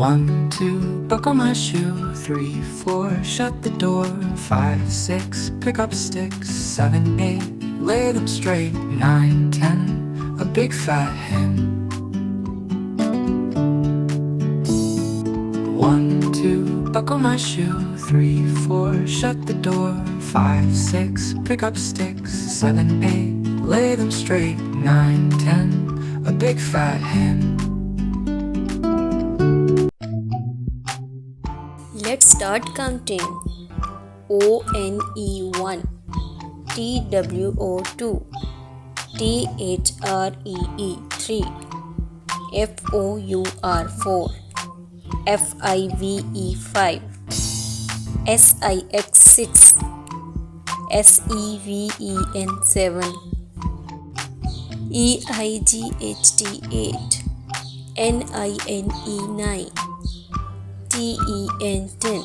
1, 2, buckle my shoe. 3, 4, shut the door. 5, 6, pick up sticks. 7, 8, lay them straight. 9, 10, a big fat hen. 1, 2, buckle my shoe. 3, 4, shut the door. 5, 6, pick up sticks. 7, 8, lay them straight. 9, 10, a big fat hen. Let's start counting. ONE 1, TWO 2, THREE 3, FOUR 4, FIVE 5, SIX 6, SEVEN 7, EIGHT 8, NINE 9, TEN 10,